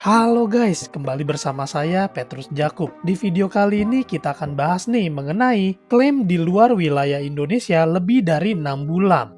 Halo guys, kembali bersama saya Petrus Jakub. Di video kali ini kita akan bahas nih mengenai klaim di luar wilayah Indonesia lebih dari 6 bulan.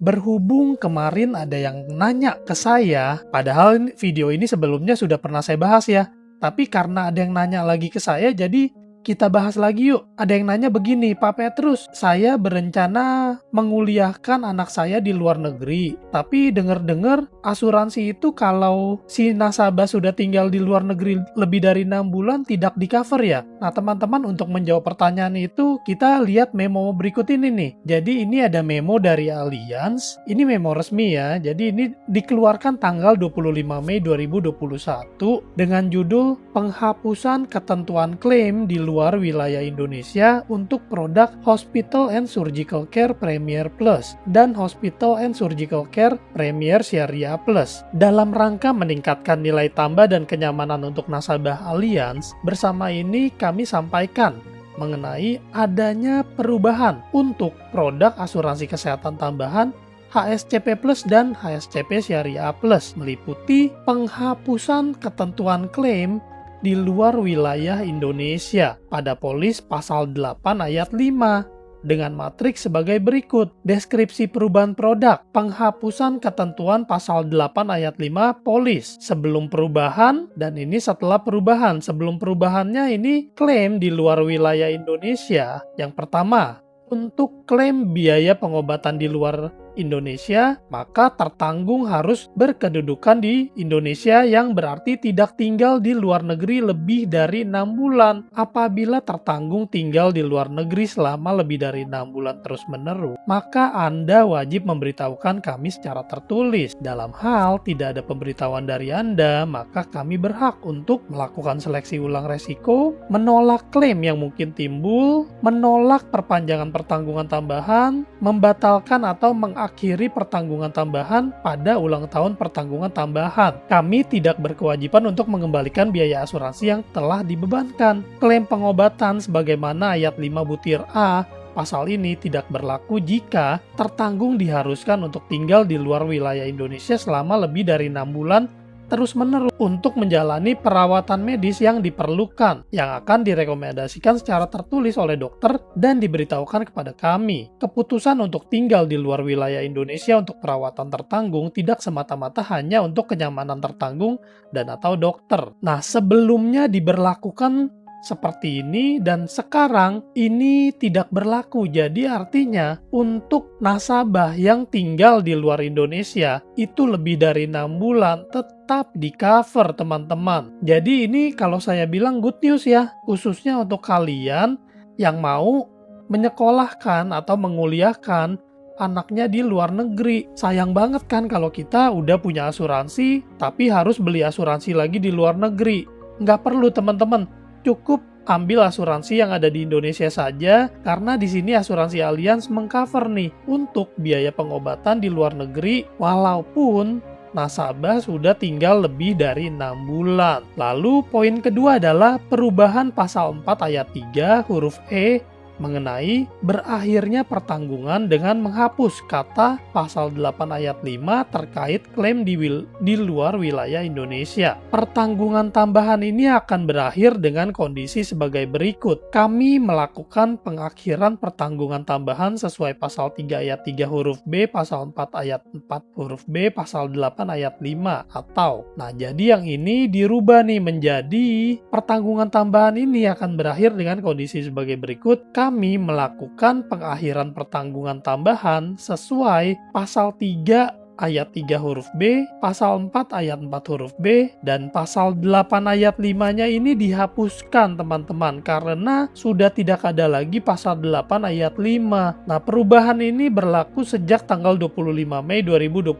Berhubung kemarin ada yang nanya ke saya, padahal video ini sebelumnya sudah pernah saya bahas ya. Tapi karena ada yang nanya lagi ke saya, jadi kita bahas lagi yuk. Ada yang nanya begini, Pak Petrus, saya berencana menguliahkan anak saya di luar negeri. Tapi dengar-dengar asuransi itu kalau si nasabah sudah tinggal di luar negeri lebih dari 6 bulan tidak di-cover ya. Nah teman-teman, untuk menjawab pertanyaan itu kita lihat memo berikut ini nih. Jadi ini ada memo dari Allianz. Ini memo resmi ya. Jadi ini dikeluarkan tanggal 25 Mei 2021 dengan judul Penghapusan Ketentuan Klaim di luar wilayah Indonesia untuk produk Hospital and Surgical Care Premier Plus dan Hospital and Surgical Care Premier Syariah Plus. Dalam rangka meningkatkan nilai tambah dan kenyamanan untuk nasabah Allianz, bersama ini kami sampaikan mengenai adanya perubahan untuk produk asuransi kesehatan tambahan HSCP Plus dan HSCP Syariah Plus, meliputi penghapusan ketentuan klaim di luar wilayah Indonesia pada polis pasal 8 ayat 5 dengan matriks sebagai berikut. Deskripsi perubahan produk, penghapusan ketentuan pasal 8 ayat 5 polis sebelum perubahan, dan ini setelah perubahan. Sebelum perubahannya ini klaim di luar wilayah Indonesia. Yang pertama, untuk klaim biaya pengobatan di luar Indonesia, maka tertanggung harus berkedudukan di Indonesia yang berarti tidak tinggal di luar negeri lebih dari 6 bulan. Apabila tertanggung tinggal di luar negeri selama lebih dari 6 bulan terus-menerus, maka Anda wajib memberitahukan kami secara tertulis. Dalam hal tidak ada pemberitahuan dari Anda, maka kami berhak untuk melakukan seleksi ulang resiko, menolak klaim yang mungkin timbul, menolak perpanjangan pertanggungan tambahan, membatalkan atau mengakhiri pertanggungan tambahan pada ulang tahun pertanggungan tambahan. Kami tidak berkewajiban untuk mengembalikan biaya asuransi yang telah dibebankan. Klaim pengobatan sebagaimana ayat 5 butir A pasal ini tidak berlaku jika tertanggung diharuskan untuk tinggal di luar wilayah Indonesia selama lebih dari 6 bulan terus-menerus untuk menjalani perawatan medis yang diperlukan, yang akan direkomendasikan secara tertulis oleh dokter dan diberitahukan kepada kami. Keputusan untuk tinggal di luar wilayah Indonesia untuk perawatan tertanggung tidak semata-mata hanya untuk kenyamanan tertanggung dan atau dokter. Nah, sebelumnya diberlakukan seperti ini dan sekarang ini tidak berlaku. Jadi artinya untuk nasabah yang tinggal di luar Indonesia itu lebih dari 6 bulan tetap di cover teman-teman. Jadi ini kalau saya bilang good news ya, khususnya untuk kalian yang mau menyekolahkan atau menguliahkan anaknya di luar negeri. Sayang banget kan kalau kita udah punya asuransi tapi harus beli asuransi lagi di luar negeri. Nggak perlu teman-teman. Cukup ambil asuransi yang ada di Indonesia saja, karena di sini asuransi Allianz mengcover nih untuk biaya pengobatan di luar negeri walaupun nasabah sudah tinggal lebih dari 6 bulan. Lalu poin kedua adalah perubahan pasal 4 ayat 3 huruf E mengenai berakhirnya pertanggungan dengan menghapus kata pasal 8 ayat 5 terkait klaim di luar wilayah Indonesia. Pertanggungan tambahan ini akan berakhir dengan kondisi sebagai berikut. Kami melakukan pengakhiran pertanggungan tambahan sesuai pasal 3 ayat 3 huruf B, pasal 4 ayat 4 huruf B, pasal 8 ayat 5 atau. Nah, jadi yang ini dirubah nih menjadi pertanggungan tambahan ini akan berakhir dengan kondisi sebagai berikut. Kami melakukan pengakhiran pertanggungan tambahan sesuai pasal 3 ayat 3 huruf B, pasal 4 ayat 4 huruf B, dan pasal 8 ayat 5-nya ini dihapuskan teman-teman karena sudah tidak ada lagi pasal 8 ayat 5. Nah, perubahan ini berlaku sejak tanggal 25 Mei 2021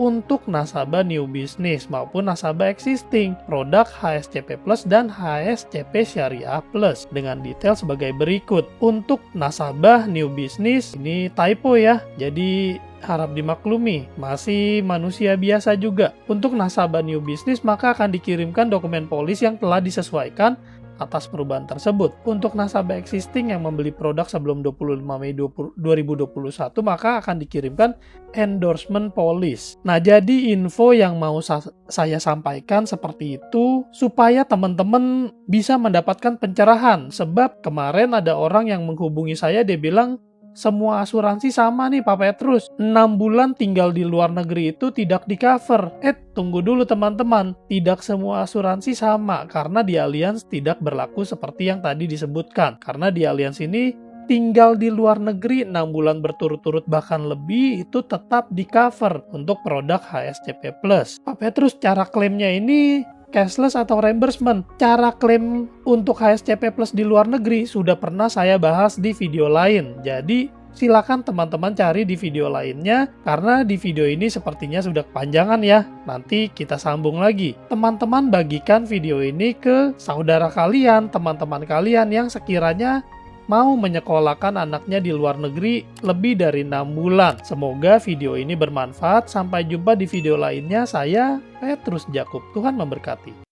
untuk nasabah new business maupun nasabah existing produk HSCP Plus dan HSCP Syariah Plus dengan detail sebagai berikut. Untuk nasabah new business ini typo ya, jadi harap dimaklumi, masih manusia biasa juga. Untuk nasabah new business maka akan dikirimkan dokumen polis yang telah disesuaikan atas perubahan tersebut. Untuk nasabah existing yang membeli produk sebelum 25 Mei 2021, maka akan dikirimkan endorsement police. Nah, jadi info yang mau saya sampaikan seperti itu supaya teman-teman bisa mendapatkan pencerahan. Sebab kemarin ada orang yang menghubungi saya, dia bilang, semua asuransi sama nih Pak Petrus, 6 bulan tinggal di luar negeri itu tidak di cover. Tunggu dulu teman-teman, tidak semua asuransi sama, karena di Allianz tidak berlaku seperti yang tadi disebutkan. Karena di Allianz ini tinggal di luar negeri 6 bulan berturut-turut bahkan lebih itu tetap di cover untuk produk HSCP Plus. Pak Petrus, cara klaimnya ini cashless atau reimbursement? Cara klaim untuk HSCP Plus di luar negeri sudah pernah saya bahas di video lain. Jadi silakan teman-teman cari di video lainnya, karena di video ini sepertinya sudah kepanjangan ya. Nanti kita sambung lagi. Teman-teman bagikan video ini ke saudara kalian, teman-teman kalian yang sekiranya mau menyekolahkan anaknya di luar negeri lebih dari 6 bulan. Semoga video ini bermanfaat. Sampai jumpa di video lainnya. Saya Petrus Jakub. Tuhan memberkati.